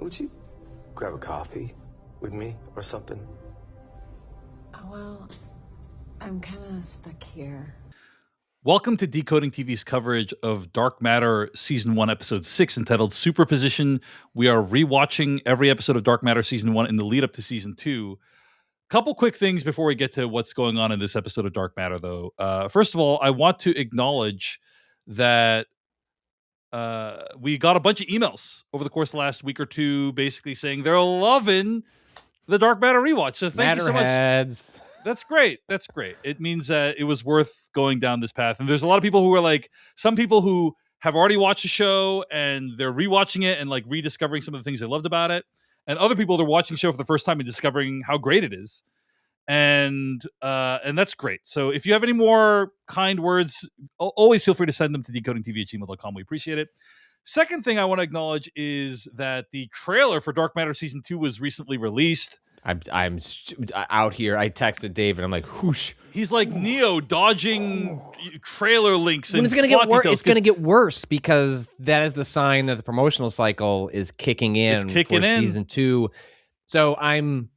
Would you grab a coffee with me or something? Well, I'm kind of stuck here. Welcome to Decoding TV's coverage of Dark Matter Season 1, Episode 6, entitled Superposition. We are rewatching every episode of Dark Matter Season 1 in the lead up to Season 2. Couple quick things before we get to what's going on in this episode of Dark Matter, though. First of all, I want to acknowledge that we got a bunch of emails over the course of the last week or two basically saying they're loving the Dark Matter rewatch. So thank you so much. That's great. That's great. It means that it was worth going down this path. And there's a lot of people who are like, some people who have already watched the show and they're rewatching it and like rediscovering some of the things they loved about it. And other people that are watching the show for the first time and discovering how great it is. And that's great. So if you have any more kind words, always feel free to send them to decodingtv@gmail.com. We appreciate it. Second thing I want to acknowledge is that the trailer for Dark Matter Season 2 was recently released. I'm out here. I texted Dave and I'm like, whoosh. He's like Neo dodging trailer links. And it's going to get worse. It's going to get worse because that is the sign that the promotional cycle is kicking in for Season 2. So I know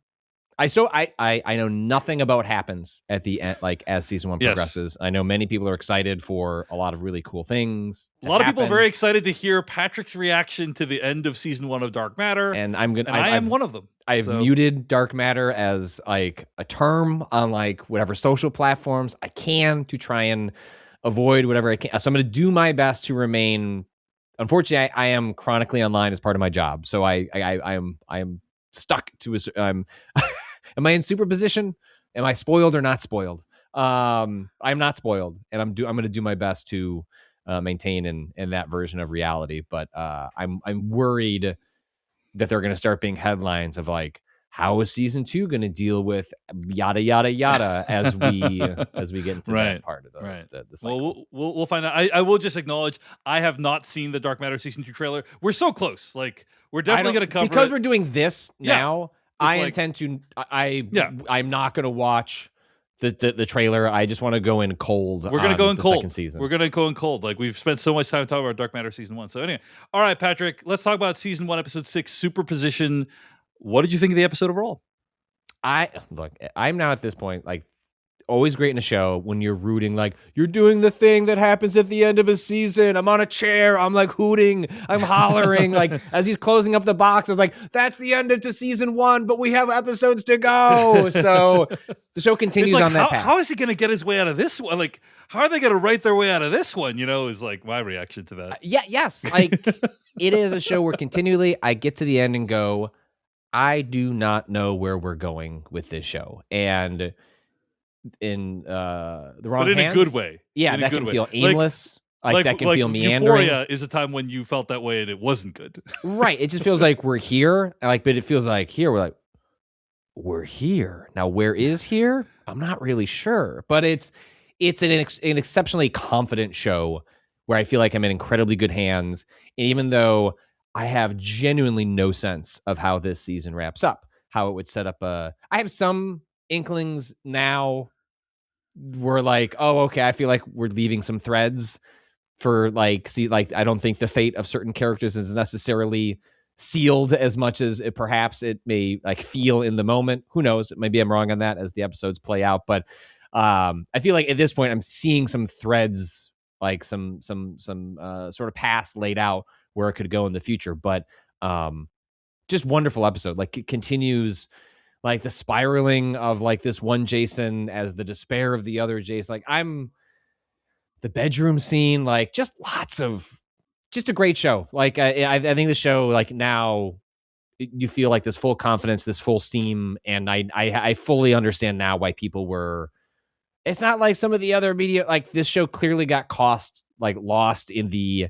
nothing about what happens at the end, like as Season 1 progresses. I know many people are excited for a lot of really cool things. A lot of people are very excited to hear Patrick's reaction to the end of Season 1 of Dark Matter. And I am one of them. I've muted Dark Matter as like a term on like whatever social platforms I can to try and avoid whatever I can. So I'm going to do my best to remain. Unfortunately, I am chronically online as part of my job. So I am stuck to a. Am I in superposition? Am I spoiled or not spoiled? I'm not spoiled, and I'm going to do my best to maintain in that version of reality. But I'm worried that they're going to start being headlines of like, how is Season 2 going to deal with yada yada yada as we get into that part of the cycle. Well, we'll find out. I will just acknowledge I have not seen the Dark Matter Season 2 trailer. We're so close. Like we're definitely going to cover because it. We're doing this now. I'm not going to watch the trailer. I just want to go in cold. We're going to go in cold. Second season. We're going to go in cold. Like we've spent so much time talking about Dark Matter Season 1. So anyway, all right, Patrick, let's talk about Season 1, Episode 6, Superposition. What did you think of the episode overall? I'm now at this point, like, always great in a show when you're rooting, like, you're doing the thing that happens at the end of a season. I'm on a chair. I'm like hooting. I'm hollering. Like, as he's closing up the box, I was like, that's the end of Season 1, but we have episodes to go. So the show continues like, on that path. How is he going to get his way out of this one? Like, how are they going to write their way out of this one? You know, is like my reaction to that. Yes. Like, it is a show where continually I get to the end and go, I do not know where we're going with this show. And in the wrong but in hands, a good way. Yeah, that can feel aimless. Like that can feel meandering. Euphoria is a time when you felt that way and it wasn't good. Right. It just feels like we're here. But it feels like here we're here. Now, where is here? I'm not really sure. But it's an exceptionally confident show where I feel like I'm in incredibly good hands. And even though I have genuinely no sense of how this season wraps up, how it would set up I have some inklings now. We're like, oh, okay, I feel like we're leaving some threads for I don't think the fate of certain characters is necessarily sealed as much as perhaps it may like feel in the moment. Who knows? Maybe I'm wrong on that as the episodes play out. But I feel like at this point I'm seeing some threads, like some sort of paths laid out where it could go in the future. But just wonderful episode. Like it continues. Like the spiraling of like this one Jason as the despair of the other Jason. Like the bedroom scene, like just a great show. Like I think the show, like now you feel like this full confidence, this full steam. And I fully understand now why people were, it's not like some of the other media, like this show clearly got lost in the,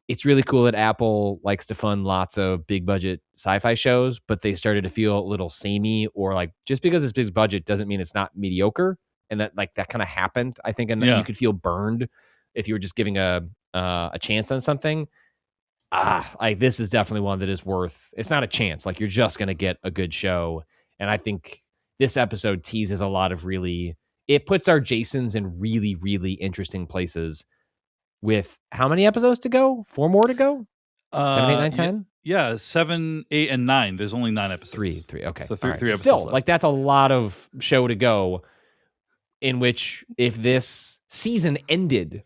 it's really cool that Apple likes to fund lots of big budget sci-fi shows, but they started to feel a little samey, or like just because it's big budget doesn't mean it's not mediocre. And that kind of happened, I think, and you could feel burned if you were just giving a chance on something. Like this is definitely one that is worth. It's not a chance. Like you're just gonna get a good show, and I think this episode teases a lot of really. It puts our Jasons in really, really interesting places. With how many episodes to go? 4 more to go? 7, 8, 9, 10? Yeah, 7, 8, and 9. There's only 9 episodes. Three. Okay. So All right. three episodes Still, left. like that's a lot of show to go. In which, if this season ended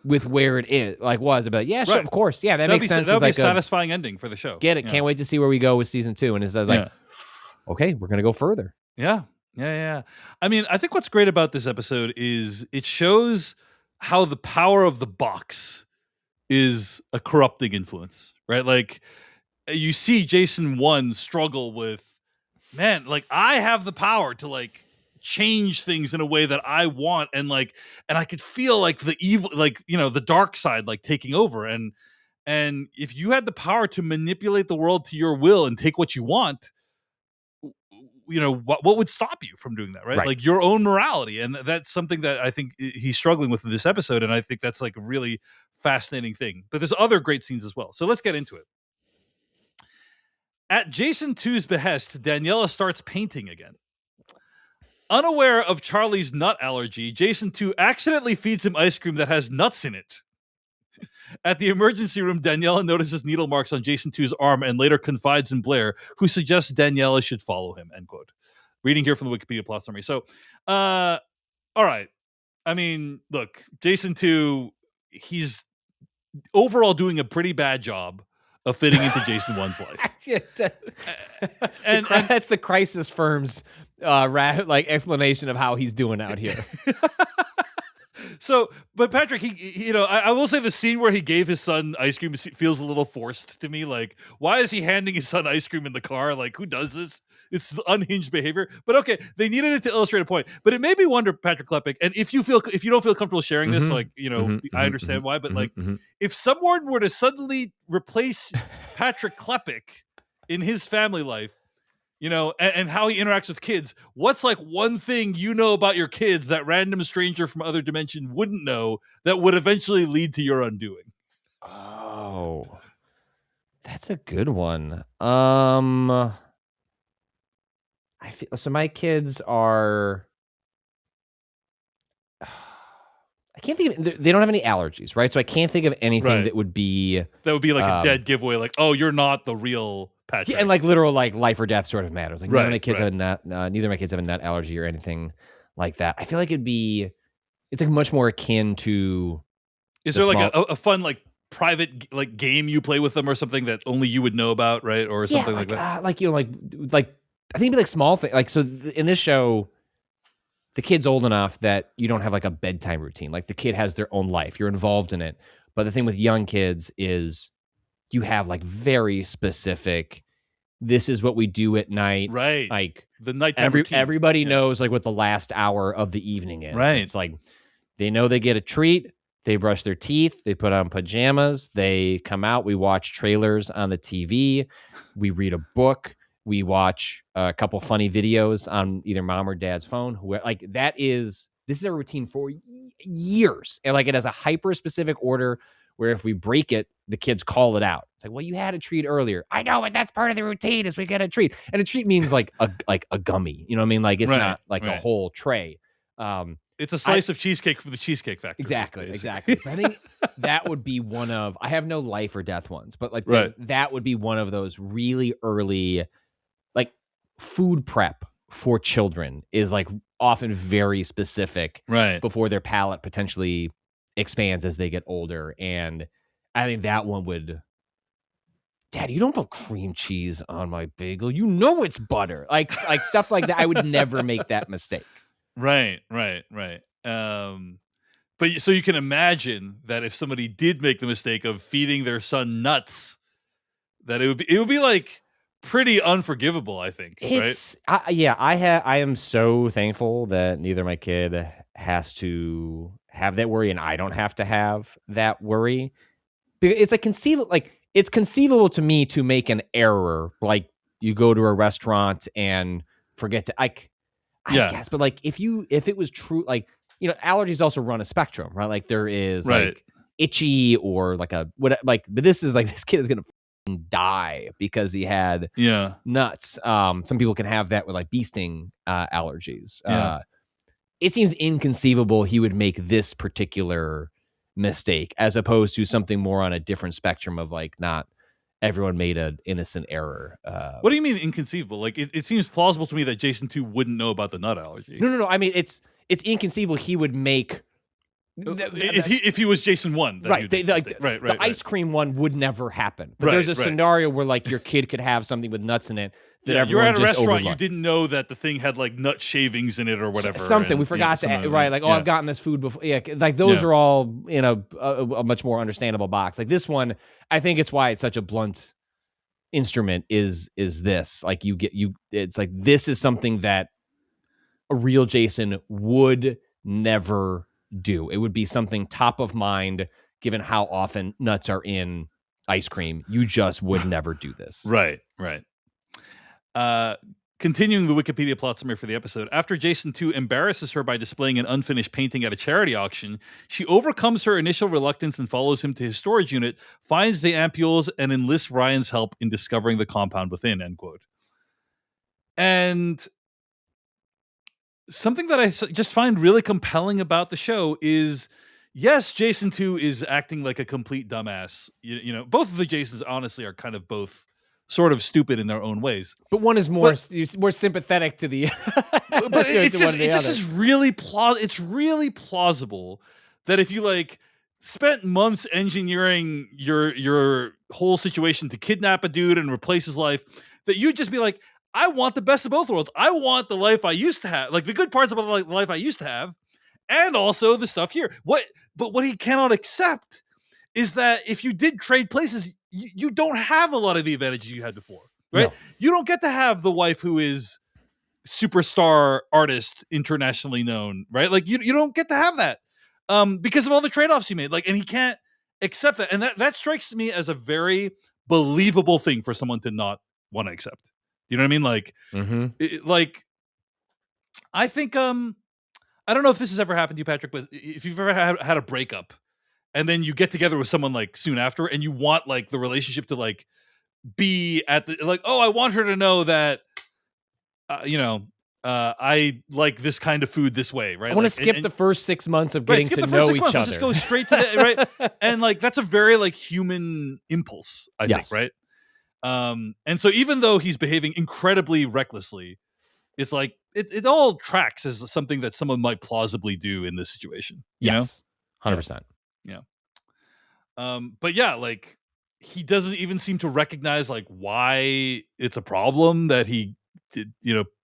with where it is, like was about, yeah, sure, Right. of course, yeah, that That'd makes be, sense. That would It's be like a satisfying ending for the show. Get it? Yeah. Can't wait to see where we go with season 2. And it's like, okay, we're gonna go further. Yeah. I mean, I think what's great about this episode is it shows how the power of the box is a corrupting influence, right? Like you see Jason 1 struggle with, man, like I have the power to like change things in a way that I want, and I could feel like the evil, like, you know, the dark side like taking over, and if you had the power to manipulate the world to your will and take what you want, you know, what would stop you from doing that, right? Like your own morality. And that's something that I think he's struggling with in this episode, and I think that's like a really fascinating thing. But there's other great scenes as well, so let's get into it. At Jason 2's behest, Daniela starts painting again. Unaware of Charlie's nut allergy, Jason 2 accidentally feeds him ice cream that has nuts in it. At the emergency room, Daniela notices needle marks on Jason 2's arm and later confides in Blair, who suggests Daniela should follow him, end quote. Reading here from the Wikipedia plot summary. So, all right. I mean, look, Jason 2, he's overall doing a pretty bad job of fitting into Jason 1's life. and that's the crisis firm's explanation of how he's doing out here. So, but Patrick, he you know, I will say the scene where he gave his son ice cream feels a little forced to me. Like, why is he handing his son ice cream in the car? Like, who does this? It's unhinged behavior. But okay, they needed it to illustrate a point. But it made me wonder, Patrick Klepek, and if you don't feel comfortable sharing this, like, you know, I understand why. But like, if someone were to suddenly replace Patrick Klepek in his family life, you know, and how he interacts with kids, what's like one thing you know about your kids that random stranger from other dimension wouldn't know that would eventually lead to your undoing? Oh, that's a good one. I feel so. My kids are. I can't think of. They don't have any allergies, right? So I can't think of anything that would be like a dead giveaway. Like, oh, you're not the real Patrick. Yeah, and like literal like life or death sort of matters. Like neither of my kids have neither of my kids have a nut allergy or anything like that. I feel like it's like much more akin to. Is there like a fun like private like game you play with them or something that only you would know about, right? Or something like that. Like, you know, like I think it'd be like small thing. Like, so in this show, the kid's old enough that you don't have like a bedtime routine. Like the kid has their own life. You're involved in it. But the thing with young kids is you have like very specific, this is what we do at night. Right. Like the night. Everybody knows like what the last hour of the evening is. Right. It's like they know they get a treat. They brush their teeth. They put on pajamas. They come out. We watch trailers on the TV. We read a book. We watch a couple funny videos on either mom or dad's phone. Like this is a routine for years. And like it has a hyper specific order where if we break it, the kids call it out. It's like, well, you had a treat earlier. I know, but that's part of the routine is we get a treat. And a treat means like a gummy. You know what I mean? Like it's not like a whole tray. It's a slice of cheesecake from the Cheesecake Factory. Exactly. But I think that would be one of, I have no life or death ones, but like that would be one of those really early, like food prep for children is like often very specific before their palate potentially expands as they get older. And I think that one would, Daddy, you don't put cream cheese on my bagel. You know it's butter. Like stuff like that. I would never make that mistake. Right. But so you can imagine that if somebody did make the mistake of feeding their son nuts, that it would be like pretty unforgivable, I think. I am so thankful that neither my kid has to have that worry and I don't have to have that worry. It's like it's conceivable to me to make an error, like you go to a restaurant and forget to I guess, but like if it was true, like, you know, allergies also run a spectrum, right? Like there is like itchy or like but this is like this kid is gonna die because he had nuts. Some people can have that with like bee sting allergies. It seems inconceivable he would make this particular mistake as opposed to something more on a different spectrum of like not everyone made an innocent error. What do you mean inconceivable? Like it seems plausible to me that Jason 2 wouldn't know about the nut allergy. No. I mean, it's inconceivable he would make. If he was Jason 1, right? The ice cream one would never happen. But there's a scenario where like your kid could have something with nuts in it that everyone you're at a just restaurant, overlooked. you didn't know that the thing had like nut shavings in it or whatever. Something we forgot to add, right? Like, I've gotten this food before. Yeah, like those are all in a much more understandable box. Like this one, I think it's why it's such a blunt instrument. Is this like it's like this is something that a real Jason would never do. It would be something top of mind given how often nuts are in ice cream. You just would never do this. Right. Continuing the Wikipedia plot summary for the episode, after Jason 2 embarrasses her by displaying an unfinished painting at a charity auction, she overcomes her initial reluctance and follows him to his storage unit, finds the ampules, and enlists Ryan's help in discovering the compound within, end quote. And something that I just find really compelling about the show is, yes, Jason 2 is acting like a complete dumbass. You know, both of the Jasons honestly are kind of both sort of stupid in their own ways. But one is more sympathetic to the but it just is really it's really plausible that if you like spent months engineering your whole situation to kidnap a dude and replace his life, that you'd just be like, I want the best of both worlds. I want the life I used to have, like the good parts about the life I used to have, and also the stuff here. But what he cannot accept is that if you did trade places, you don't have a lot of the advantages you had before, right? No. You don't get to have the wife who is superstar artist, internationally known, right? Like you don't get to have that because of all the trade-offs you made. Like, and he can't accept that, and that strikes me as a very believable thing for someone to not want to accept. You know what I mean? Like, like I think I don't know if this has ever happened to you, Patrick, but if you've ever had a breakup and then you get together with someone like soon after and you want like the relationship to like be at the like, oh, I want her to know that I like this kind of food this way, right? I want like, to skip the first 6 months of getting to know each other. Just go straight to the right, and like that's a very like human impulse, I think, right? And so even though he's behaving incredibly recklessly, it's like it all tracks as something that someone might plausibly do in this situation. You know? 100%. Yeah. But yeah, like he doesn't even seem to recognize like why it's a problem that he did,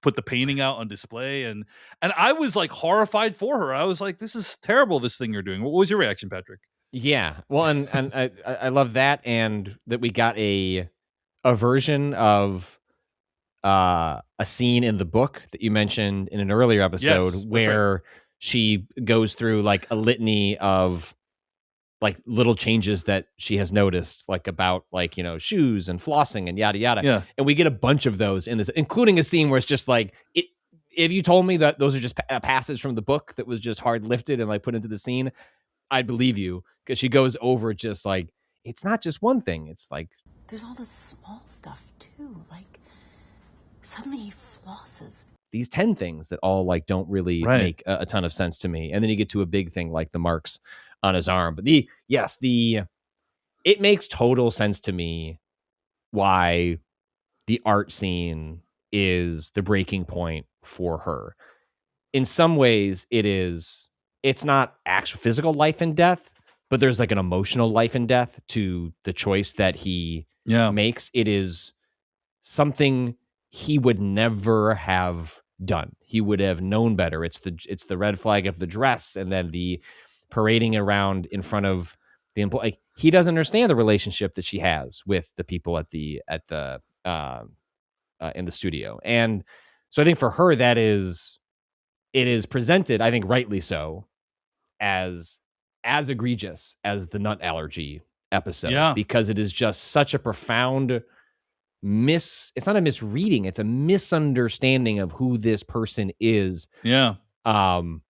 put the painting out on display, and I was like horrified for her. I was like, this is terrible, this thing you're doing. What was your reaction, Patrick? Yeah. Well, and I love that, and that we got a version of a scene in the book that you mentioned in an earlier episode where she goes through like a litany of like little changes that she has noticed, like about like, shoes and flossing and yada, yada. Yeah. And we get a bunch of those in this, including a scene where it's just like, if you told me that those are just a passage from the book that was just hard lifted and like put into the scene, I'd believe you, because she goes over just like, it's not just one thing. It's like, there's all this small stuff too. Like suddenly he flosses. These 10 things that all like don't really make a ton of sense to me. And then you get to a big thing like the marks on his arm. But it makes total sense to me why the art scene is the breaking point for her. In some ways it's not actual physical life and death, but there's like an emotional life and death to the choice that he makes. It is something he would never have done. He would have known better. It's the red flag of the dress, and then the parading around in front of the employee. Like, he doesn't understand the relationship that she has with the people in the studio. And so I think for her, it is presented, I think rightly so, as egregious as the nut allergy episode, because it is just such a profound it's not a misreading, it's a misunderstanding of who this person is. And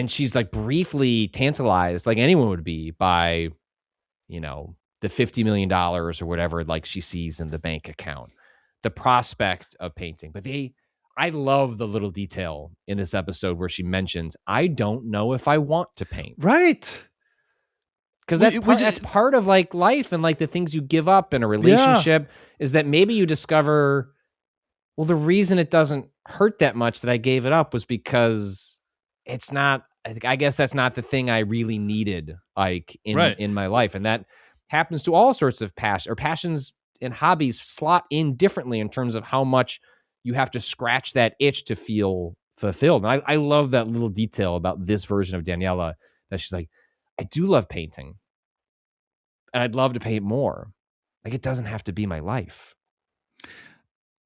she's like briefly tantalized, like anyone would be, by the $50 million or whatever like she sees in the bank account, the prospect of painting. But I love the little detail in this episode where she mentions, I don't know if I want to paint. Right. Because that's part of like life and like the things you give up in a relationship is that maybe you discover, well, the reason it doesn't hurt that much that I gave it up was because it's not, I guess that's not the thing I really needed like in my life. And that happens to all sorts of passions and hobbies slot in differently in terms of how much you have to scratch that itch to feel fulfilled. And I love that little detail about this version of Daniela that she's like, I do love painting and I'd love to paint more. Like, it doesn't have to be my life.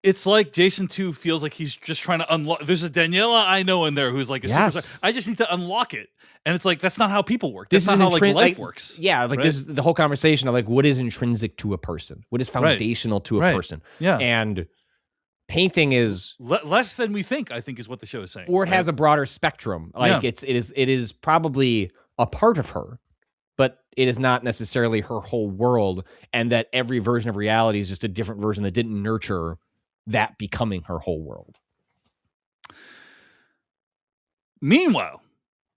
It's like Jason 2 feels like he's just trying to unlock. There's a Daniela I know in there who's like a superstar. I just need to unlock it. And it's like, that's not how people work. That's not how like life works. Yeah, like this is the whole conversation of like, what is intrinsic to a person? What is foundational to a person? Yeah. And painting is less than we think, I think is what the show is saying. Or it has a broader spectrum. Like it is probably a part of her, but it is not necessarily her whole world. And that every version of reality is just a different version that didn't nurture that becoming her whole world. Meanwhile,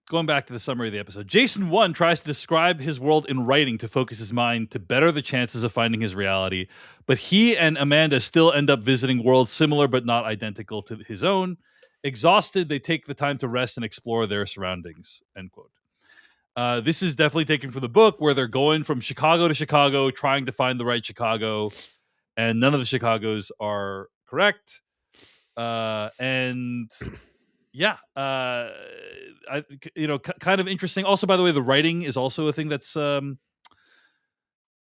going back to the summary of the episode, Jason 1 tries to describe his world in writing to focus his mind to better the chances of finding his reality, but he and Amanda still end up visiting worlds similar but not identical to his own. Exhausted, they take the time to rest and explore their surroundings, end quote. This is definitely taken from the book where they're going from Chicago to Chicago, trying to find the right Chicago, and none of the Chicagos are correct. And yeah, kind of interesting. Also, by the way, the writing is also a thing that's in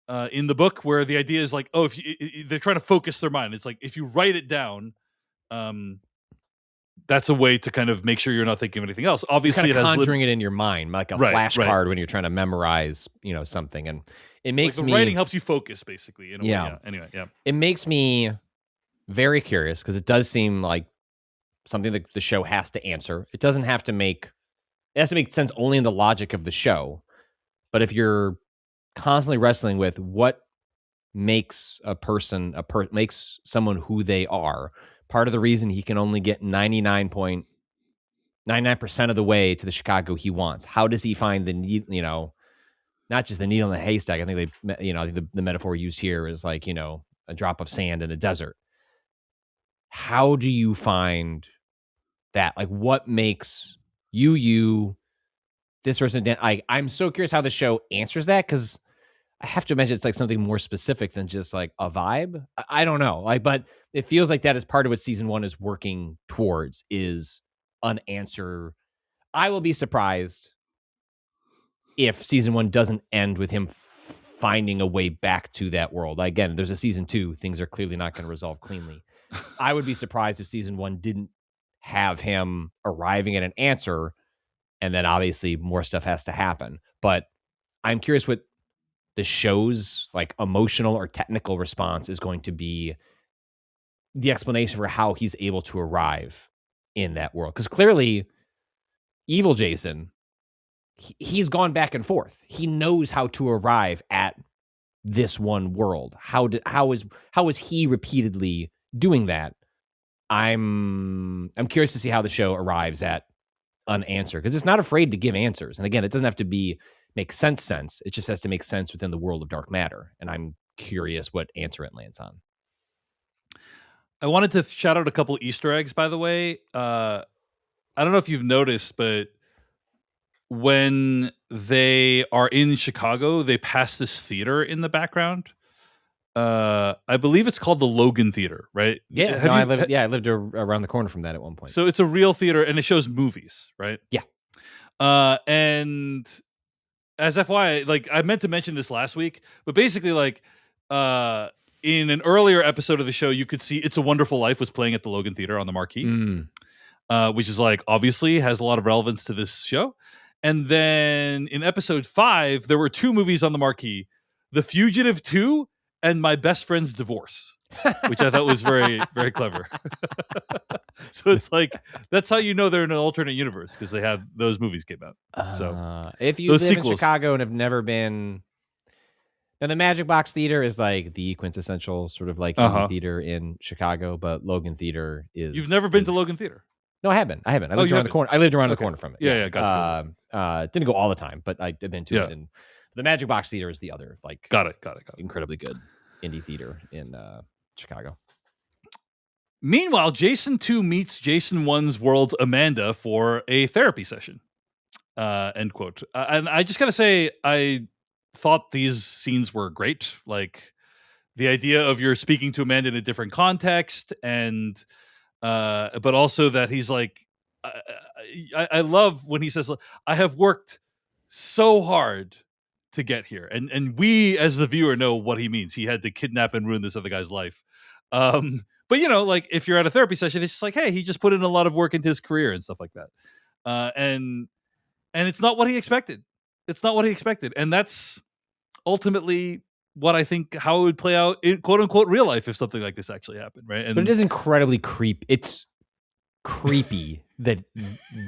the book, where the idea is like, oh, they're trying to focus their mind. It's like if you write it down, that's a way to kind of make sure you're not thinking of anything else. Obviously, it has conjuring it in your mind, like a flashcard when you're trying to memorize, something. And it makes the writing helps you focus, basically. In a way. Yeah. Anyway, yeah. It makes me very curious because it does seem like something that the show has to answer. It doesn't have to make. It has to make sense only in the logic of the show. But if you're constantly wrestling with what makes a person makes someone who they are. Part of the reason he can only get 99.99% of the way to the Chicago he wants. How does he find the not just the needle in the haystack? I think the metaphor used here is like, a drop of sand in a desert. How do you find that? Like, what makes you this person? I'm so curious how the show answers that, because I have to imagine it's like something more specific than just like a vibe. I don't know. But it feels like that is part of what season 1 is working towards, is an answer. I will be surprised if season 1 doesn't end with him finding a way back to that world. Again, there's a season 2. Things are clearly not going to resolve cleanly. I would be surprised if season 1 didn't have him arriving at an answer, and then obviously more stuff has to happen. But I'm curious what the show's like emotional or technical response is going to be, the explanation for how he's able to arrive in that world. Because clearly, evil Jason, he's gone back and forth. He knows how to arrive at this one world. How is he repeatedly doing that? I'm curious to see how the show arrives at an answer, because it's not afraid to give answers. And again, it doesn't have to make sense. It just has to make sense within the world of dark matter. And I'm curious what answer it lands on. I wanted to shout out a couple Easter eggs, by the way. I don't know if you've noticed, but when they are in Chicago, they pass this theater in the background. I believe it's called the Logan Theater, right? Yeah, I lived around the corner from that at one point. So it's a real theater, and it shows movies, right? Yeah. And as FYI, like I meant to mention this last week, but basically, like, in an earlier episode of the show, you could see "It's a Wonderful Life" was playing at the Logan Theater on the marquee, which is like obviously has a lot of relevance to this show. And then in episode 5, there were 2 movies on the marquee: The Fugitive 2 and My Best Friend's Divorce, which I thought was very, very clever. So it's like, that's how you know they're in an alternate universe, because they have those movies came out. So if you live in Chicago and have never been, and the Magic Box Theater is like the quintessential sort of like theater in Chicago, but Logan Theater is. You've never been to Logan Theater? No, I haven't. I lived around the corner. I lived around the corner from it. Yeah, gotcha. Didn't go all the time, but I've been to it. And The Magic Box Theater is the other, like, Got it. incredibly good indie theater in Chicago. Meanwhile, Jason 2 meets Jason 1's world's Amanda for a therapy session. End quote. And I just gotta say, I thought these scenes were great. Like the idea of you're speaking to Amanda in a different context, and but also that he's like, I love when he says, "I have worked so hard to get here," and we as the viewer know what he means. He had to kidnap and ruin this other guy's life. But like if you're at a therapy session, it's just like, hey, he just put in a lot of work into his career and stuff like that. And it's not what he expected. It's not what he expected. And that's ultimately what I think how it would play out in quote unquote real life if something like this actually happened. Right. And but it is incredibly It's creepy that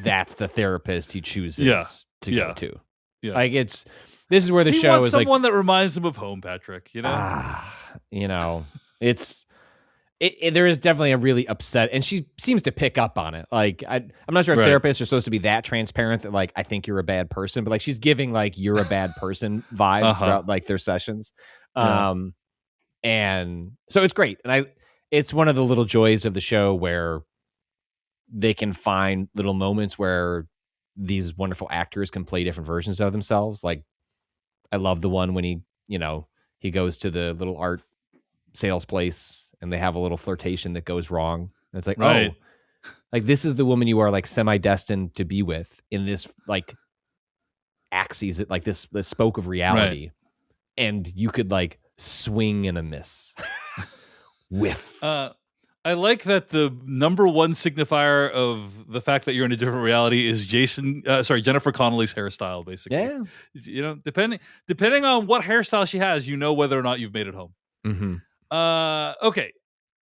that's the therapist he chooses to go to. Yeah. Like this is where the he show wants is like someone that reminds him of home, Patrick. It's there is definitely a really upset, and she seems to pick up on it. Like I'm not sure if therapists are supposed to be that transparent that like I think you're a bad person, but like she's giving like you're a bad person vibes throughout like their sessions. And so it's great, and it's one of the little joys of the show where they can find little moments where these wonderful actors can play different versions of themselves. Like I love the one when he goes to the little art sales place and they have a little flirtation that goes wrong. And it's like, oh, like this is the woman you are like semi-destined to be with in this like axes, like this spoke of reality. Right. And you could like swing and a miss. Whiff. I like that the number one signifier of the fact that you're in a different reality is Jennifer Connelly's hairstyle, basically. Yeah. Depending on what hairstyle she has, whether or not you've made it home. Mm-hmm. Okay.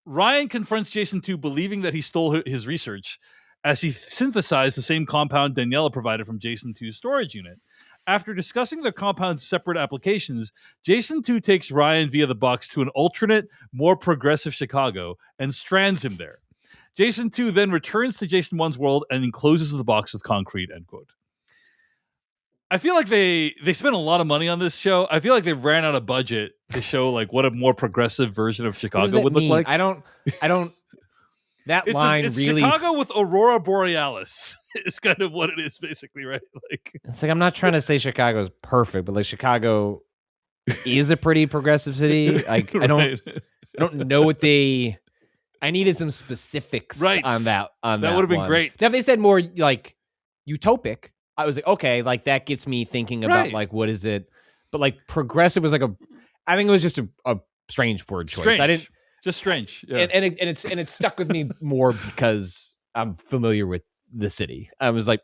Ryan confronts Jason 2 believing that he stole his research as he synthesized the same compound Daniela provided from Jason 2's storage unit. After discussing their compound's separate applications, Jason 2 takes Ryan via the box to an alternate, more progressive Chicago and strands him there. Jason 2 then returns to Jason 1's world and encloses the box with concrete, end quote. I feel like they spent a lot of money on this show. I feel like they ran out of budget to show like what a more progressive version of Chicago would look like. I don't. That line it's really Chicago with Aurora Borealis is kind of what it is, basically, right? Like it's like I'm not trying to say Chicago is perfect, but like Chicago is a pretty progressive city. Like I don't know what I needed some specifics on that. That would have been great. Now, if they said more like utopic, I was like, okay, like that gets me thinking about like what is it? But like progressive was like I think it was just a strange word choice. Strange. Just strange. Yeah. And it stuck with me more because I'm familiar with the city. I was like,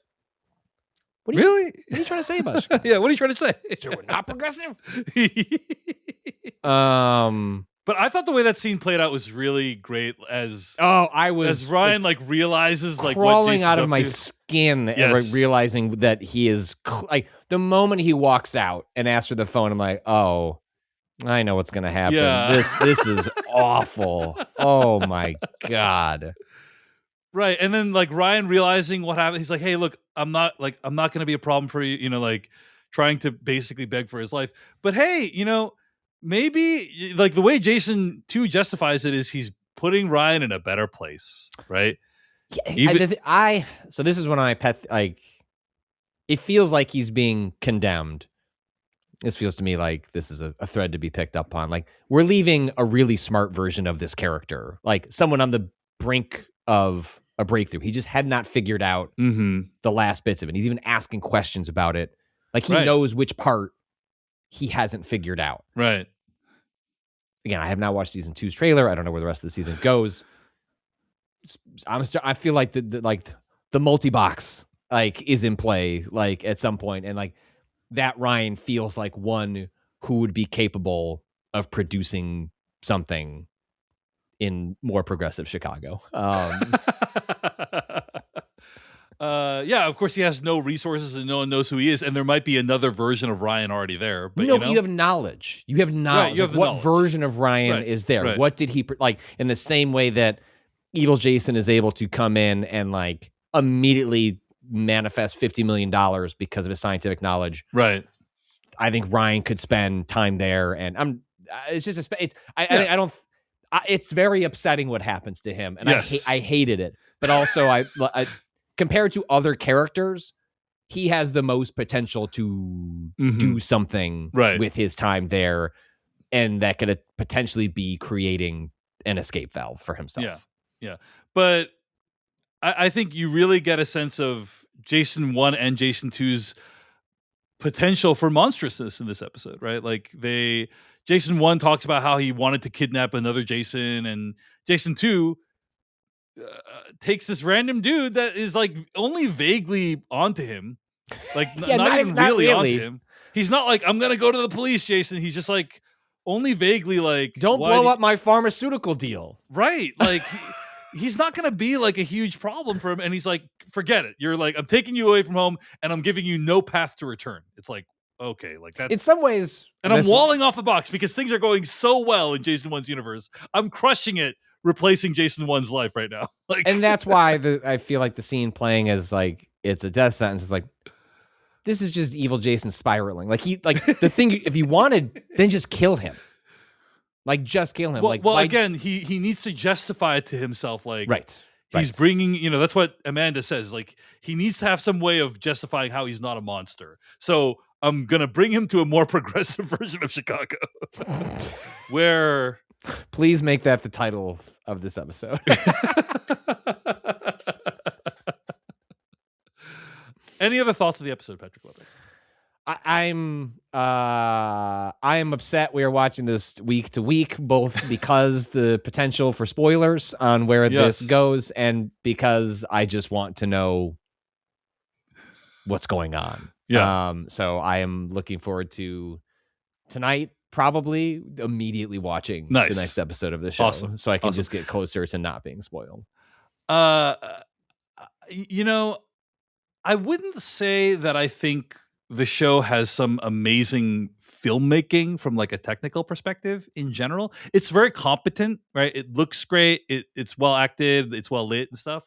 what are you trying to say about Chicago? Yeah, what are you trying to say? So we're not progressive? But I thought the way that scene played out was really great as Ryan like realizes like crawling what Jason's out of up my to. skin and realizing that he is like the moment he walks out and asks for the phone, I'm like, oh, I know what's gonna happen. Yeah. This is awful. Oh my God. Right. And then like Ryan realizing what happened, he's like, hey, look, I'm not gonna be a problem for you, like trying to basically beg for his life. But hey, maybe like the way Jason 2 justifies it is he's putting Ryan in a better place, right? Yeah, so this is when it feels like he's being condemned. This feels to me like this is a thread to be picked up on. Like we're leaving a really smart version of this character, like someone on the brink of a breakthrough. He just had not figured out the last bits of it. He's even asking questions about it. Like he knows which part he hasn't figured out. Right. Again, I have not watched season 2's trailer. I don't know where the rest of the season goes. I feel like the multi-box like is in play like at some point, and like that Ryan feels like one who would be capable of producing something in more progressive Chicago. Yeah, of course he has no resources and no one knows who he is, and there might be another version of Ryan already there. But you have knowledge. You have knowledge. Right, what version of Ryan is there? Right. What did he like? In the same way that Evil Jason is able to come in and like immediately manifest $50 million because of his scientific knowledge. Right. I think Ryan could spend time there, and it's just it's very upsetting what happens to him, and Yes. I hated it. But also, I compared to other characters, he has the most potential to do something with his time there, and that could potentially be creating an escape valve for himself. Yeah. But I think you really get a sense of Jason 1 and Jason 2's potential for monstrousness in this episode, right? Like Jason 1 talks about how he wanted to kidnap another Jason, and Jason 2 takes this random dude that is like only vaguely onto him, like not even really onto him. He's not like, I'm gonna go to the police, Jason. He's just like only vaguely like, don't blow up my pharmaceutical deal, right? Like he's not gonna be like a huge problem for him, and he's like, forget it. You're like, I'm taking you away from home, and I'm giving you no path to return. It's like, okay, like that's in some ways, and I'm walling off the box because things are going so well in Jason 1's universe. I'm crushing it, replacing Jason 1's life right now. Like, and that's why I feel like the scene playing as like it's a death sentence is like, this is just evil Jason spiraling. Like the thing, if you wanted, then just kill him. Like just kill him. Well, again, he needs to justify it to himself. Like, he's bringing, that's what Amanda says. Like, he needs to have some way of justifying how he's not a monster. So I'm gonna bring him to a more progressive version of Chicago, where. Please make that the title of this episode. Any other thoughts of the episode, Patrick Klepek? I am upset we are watching this week to week, both because the potential for spoilers on where this goes, and because I just want to know what's going on. Yeah. So I am looking forward to tonight, probably immediately watching the next episode of the show. Awesome. So I can just get closer to not being spoiled. I wouldn't say that I think the show has some amazing filmmaking from like a technical perspective in general. It's very competent, right? It looks great. It's well acted. It's well lit and stuff.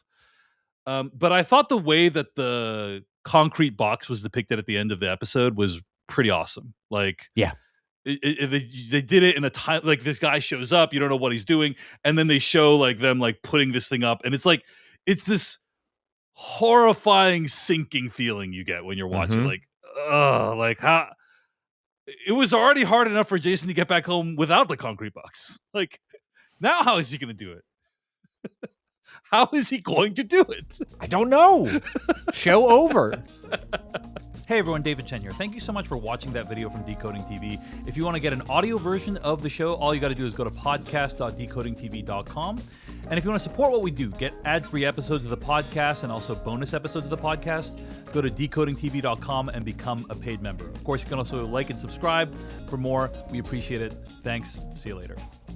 But I thought the way that the concrete box was depicted at the end of the episode was pretty awesome. Like, yeah. They did it in a time, like this guy shows up, you don't know what he's doing, and then they show like them like putting this thing up, and it's like it's this horrifying sinking feeling you get when you're watching. Like, like how it was already hard enough for Jason to get back home without the concrete box. Like, now how is he going to do it? How is he going to do it? I don't know. Show over. Hey everyone, David Chen here. Thank you so much for watching that video from Decoding TV. If you want to get an audio version of the show, all you got to do is go to podcast.decodingtv.com. And if you want to support what we do, get ad-free episodes of the podcast and also bonus episodes of the podcast, go to decodingtv.com and become a paid member. Of course, you can also like and subscribe for more. We appreciate it. Thanks. See you later.